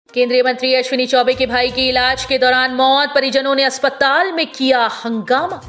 केंद्रीय मंत्री अश्विनी चौबे के भाई की इलाज के दौरान मौत, परिजनों ने अस्पताल में किया हंगामा।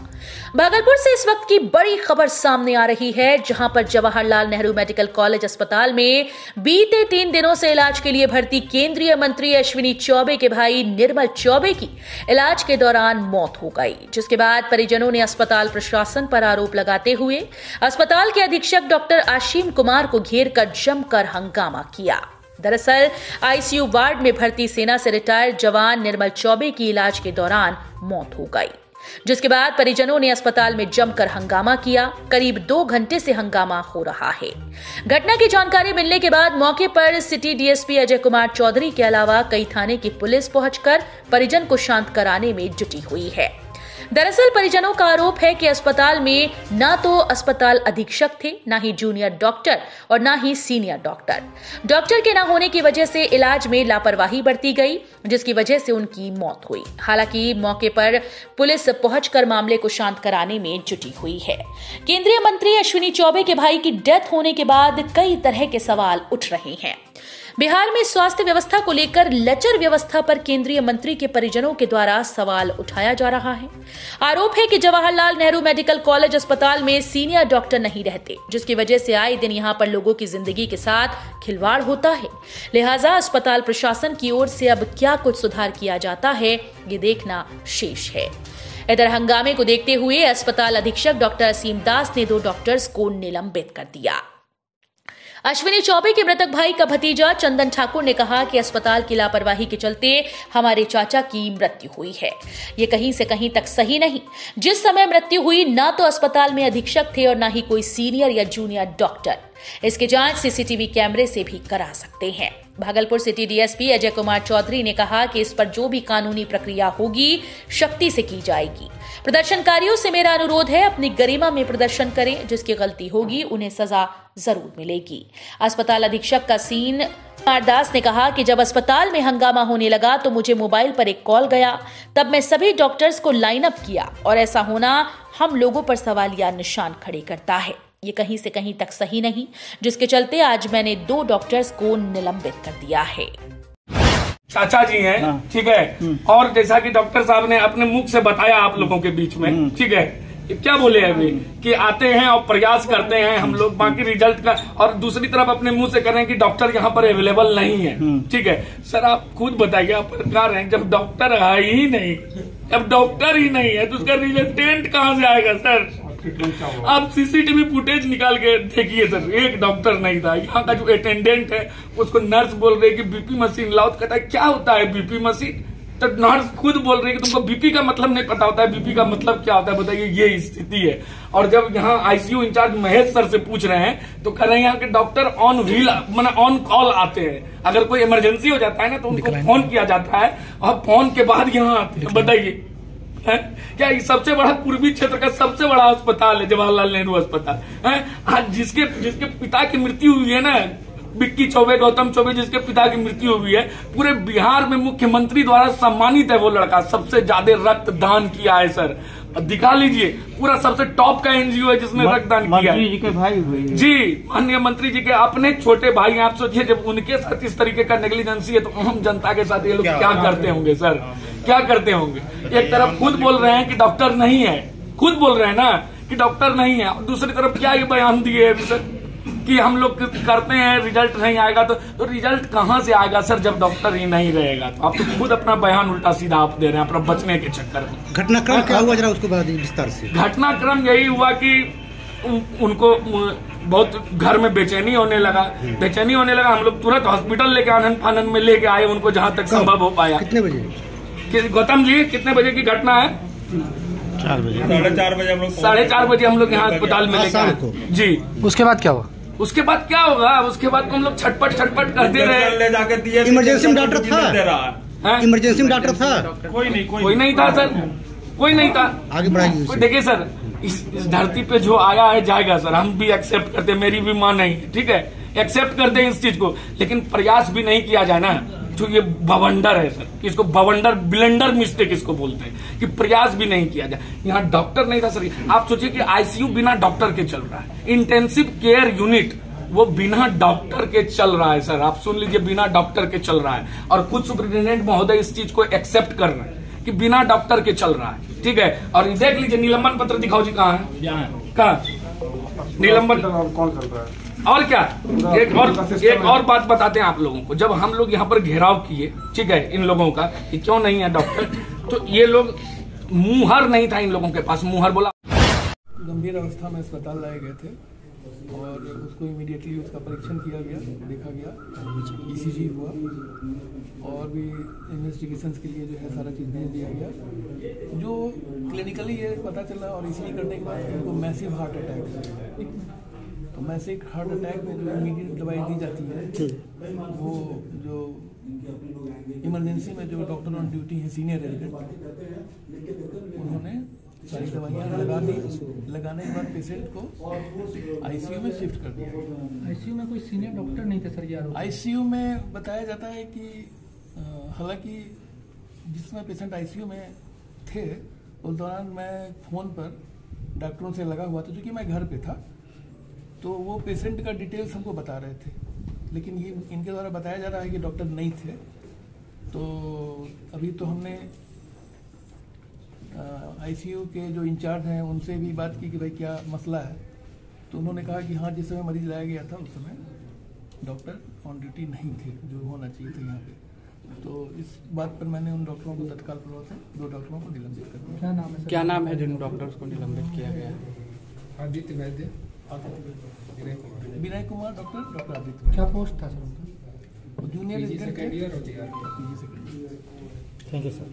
भागलपुर से इस वक्त की बड़ी खबर सामने आ रही है, जहां पर जवाहरलाल नेहरू मेडिकल कॉलेज अस्पताल में बीते 3 दिनों से इलाज के लिए भर्ती केंद्रीय मंत्री अश्विनी चौबे के भाई निर्मल चौबे की इलाज के दौरान मौत हो गई, जिसके बाद परिजनों ने अस्पताल प्रशासन पर आरोप लगाते हुए अस्पताल के अधीक्षक डॉक्टर आशीम कुमार को घेर कर जमकर हंगामा किया। दरअसल आईसीयू वार्ड में भर्ती सेना से रिटायर्ड जवान निर्मल चौबे की इलाज के दौरान मौत हो गई, जिसके बाद परिजनों ने अस्पताल में जमकर हंगामा किया। करीब 2 घंटे से हंगामा हो रहा है। घटना की जानकारी मिलने के बाद मौके पर सिटी डीएसपी अजय कुमार चौधरी के अलावा कई थाने की पुलिस पहुंचकर परिजन को शांत कराने में जुटी हुई है। दरअसल परिजनों का आरोप है कि अस्पताल में ना तो अस्पताल अधीक्षक थे, ना ही जूनियर डॉक्टर और ना ही सीनियर डॉक्टर। डॉक्टर के ना होने की वजह से इलाज में लापरवाही बरती गई, जिसकी वजह से उनकी मौत हुई। हालांकि मौके पर पुलिस पहुंचकर मामले को शांत कराने में जुटी हुई है। केंद्रीय मंत्री अश्विनी चौबे के भाई की डेथ होने के बाद कई तरह के सवाल उठ रहे हैं। बिहार में स्वास्थ्य व्यवस्था को लेकर लचर व्यवस्था पर केंद्रीय मंत्री के परिजनों के द्वारा सवाल उठाया जा रहा है। आरोप है कि जवाहरलाल नेहरू मेडिकल कॉलेज अस्पताल में सीनियर डॉक्टर नहीं रहते, जिसकी वजह से आए दिन यहां पर लोगों की जिंदगी के साथ खिलवाड़ होता है। लिहाजा अस्पताल प्रशासन की ओर से अब क्या कुछ सुधार किया जाता है, ये देखना शेष है। इधर हंगामे को देखते हुए अस्पताल अधीक्षक डॉक्टर असीम दास ने 2 डॉक्टर्स को निलंबित कर दिया। अश्विनी चौबे के मृतक भाई का भतीजा चंदन ठाकुर ने कहा कि अस्पताल की लापरवाही के चलते हमारे चाचा की मृत्यु हुई है। ये कहीं से कहीं तक सही नहीं। जिस समय मृत्यु हुई ना तो अस्पताल में अधीक्षक थे और ना ही कोई सीनियर या जूनियर डॉक्टर। इसकी जांच सीसीटीवी कैमरे से भी करा सकते हैं। भागलपुर सिटी डीएसपी अजय कुमार चौधरी ने कहा कि इस पर जो भी कानूनी प्रक्रिया होगी सख्ती से की जाएगी। प्रदर्शनकारियों से मेरा अनुरोध है, अपनी गरिमा में प्रदर्शन करें। जिसकी गलती होगी उन्हें सजा जरूर मिलेगी। अस्पताल अधीक्षक का सीन कुमार दास ने कहा कि जब अस्पताल में हंगामा होने लगा तो मुझे मोबाइल पर एक कॉल गया, तब मैं सभी डॉक्टर्स को लाइन अप किया और ऐसा होना हम लोगों पर सवालिया निशान खड़े करता है। ये कहीं से कहीं तक सही नहीं, जिसके चलते आज मैंने 2 डॉक्टर्स को निलंबित कर दिया है। चाचा जी हैं, ठीक है, और जैसा कि डॉक्टर साहब ने अपने मुख से बताया आप लोगों के बीच में, ठीक है, क्या बोले अभी कि आते हैं और प्रयास करते हैं हम लोग, बाकी रिजल्ट का, और दूसरी तरफ अपने मुंह से कह रहे हैं कि डॉक्टर यहाँ पर अवेलेबल नहीं है। ठीक है सर, आप खुद बताइए, आप पत्रकार हैं, जब डॉक्टर है ही नहीं, जब डॉक्टर ही नहीं है तो उसका रिजल्टेंट कहाँ से आएगा सर? आप सीसीटीवी फुटेज निकाल के देखिए सर, एक डॉक्टर नहीं था। यहाँ का जो अटेंडेंट है उसको नर्स बोल रही है कि बीपी मशीन लाओ, कहता है क्या होता है बीपी मशीन? तो नर्स खुद बोल रही है कि तुमको बीपी का मतलब नहीं पता होता है, बीपी का मतलब क्या होता है बताइए, ये स्थिति है। और जब यहाँ आईसीयू इंचार्ज महेश सर से पूछ रहे हैं तो कह रहे हैं यहाँ के डॉक्टर ऑन व्हील माने ऑन कॉल आते हैं। अगर कोई इमरजेंसी हो जाता है ना तो उनको फोन किया जाता है और फोन के बाद यहाँ आते हैं। बताइए क्या ये सबसे बड़ा पूर्वी क्षेत्र का सबसे बड़ा अस्पताल है जवाहरलाल नेहरू अस्पताल है। आज जिसके पिता की मृत्यु हुई है ना, बिक्की चौबे, गौतम चौबे, जिसके पिता की मृत्यु हुई है, पूरे बिहार में मुख्यमंत्री द्वारा सम्मानित है वो लड़का। सबसे ज्यादा रक्तदान किया है सर, दिखा लीजिए, पूरा सबसे टॉप का एनजीओ है जिसने रक्तदान किया है। मंत्री जी के भाई हुए जी, माननीय मंत्री जी के अपने छोटे भाई हैं। आप सोचिए जब उनके साथ इस तरीके का नेग्लिजेंसी है तो आम जनता के साथ ये लोग क्या करते होंगे सर, क्या करते होंगे? एक तरफ खुद बोल रहे हैं कि डॉक्टर नहीं है, खुद बोल रहे हैं ना कि डॉक्टर नहीं है, और दूसरी तरफ क्या ये बयान दिए है सर कि हम लोग करते हैं रिजल्ट नहीं आएगा। तो रिजल्ट कहाँ से आएगा सर जब डॉक्टर ही नहीं रहेगा? तो आप तो खुद अपना बयान उल्टा सीधा आप दे रहे हैं अपना बचने के चक्कर में। घटनाक्रम क्या हुआ जरा उसको बता दीजिए विस्तार से। घटनाक्रम यही हुआ कि उनको बहुत घर में बेचैनी होने लगा, हम लोग तुरंत हॉस्पिटल लेके आनंद फानंद में लेके आए उनको जहाँ तक संभव हो पाया। कितने बजे? गौतम जी कितने बजे की घटना है? 4 बजे, 4:30 बजे हम लोग 4:30 बजे हम लोग यहाँ अस्पताल में लेके आए जी। उसके बाद क्या हुआ? उसके बाद क्या होगा? उसके बाद तो हम लोग छटपट करते रहे। ले जाके दिए। इमरजेंसी में डॉक्टर था? इमरजेंसी में डॉक्टर था? कोई नहीं था सर, कोई नहीं था। आगे बढ़ाइए। देखिए सर, इस धरती पे जो आया है जाएगा सर, हम भी एक्सेप्ट करते, मेरी भी मां नहीं है, ठीक है, एक्सेप्ट करते हैं इस चीज को, लेकिन प्रयास भी नहीं किया जाए ना तो ये बवंडर है सर। इसको बवंडर ब्लेंडर मिस्टेक इसको बोलते हैं कि प्रयास भी नहीं किया जाए। यहाँ डॉक्टर नहीं था सर। आप सोचिए कि आईसीयू बिना डॉक्टर के चल रहा है, इंटेंसिव केयर यूनिट वो बिना डॉक्टर के चल रहा है सर, आप सुन लीजिए, बिना डॉक्टर के चल रहा है। और खुद सुपरिटेंडेंट महोदय इस चीज को एक्सेप्ट कर रहे हैं कि बिना डॉक्टर के चल रहा है, ठीक है। और देख लीजिए निलंबन पत्र दिखाओ जी, कहाँ है, कहाँ निलंबन, कौन चल रहा है? और क्या, एक और बात बताते हैं आप लोगों को। जब हम लोग यहाँ पर घेराव किए, ठीक है, इन लोगों का कि क्यों नहीं है डॉक्टर, तो ये लोग, मुहर नहीं था इन लोगों के पास, मुहर बोला। गंभीर अवस्था में अस्पताल लाए गए थे और उसको इमीडिएटली उसका परीक्षण किया गया, देखा गया, ECG हुआ और भी इन्वेस्टिगेशंस के लिए जो है सारा चीज़ भेज दिया गया। जो क्लिनिकली ये पता चला और ECG करने के बाद इनको मैसिव हार्ट अटैक है। तो मैसिव हार्ट अटैक में जो इमीडिएट दवाई दी जाती है, वो जो इमरजेंसी में जो डॉक्टर ऑन ड्यूटी है, सीनियर रेजिडेंट, उन्होंने सारी दवाइयाँ लगा दी। लगाने के बाद पेशेंट को ICU में शिफ्ट कर दिया गया। ICU में कोई सीनियर डॉक्टर नहीं थे सर यार? ICU में बताया जाता है कि हालांकि जिसमें पेशेंट ICU में थे उस दौरान मैं फ़ोन पर डॉक्टरों से लगा हुआ था, क्योंकि मैं घर पे था, तो वो पेशेंट का डिटेल्स हमको बता रहे थे, लेकिन ये इनके द्वारा बताया जा रहा है कि डॉक्टर नहीं थे। तो अभी तो हमने ICU के जो इंचार्ज हैं उनसे भी बात की कि भाई क्या मसला है, तो उन्होंने कहा कि हाँ, जिस समय मरीज लाया गया था उस समय डॉक्टर ऑन ड्यूटी नहीं थे, जो होना चाहिए थे यहाँ पे। तो इस बात पर मैंने उन डॉक्टरों को तत्काल प्रभाव से 2 डॉक्टरों को निलंबित कर दिया। क्या नाम है जिन डॉक्टर्स को निलंबित किया गया? आदित्य वैद्य, विनय कुमार, डॉक्टर आदित्य। क्या पोस्ट था सर उनका? जूनियर सेकेंड ईयर और PG second year. Thank you sir.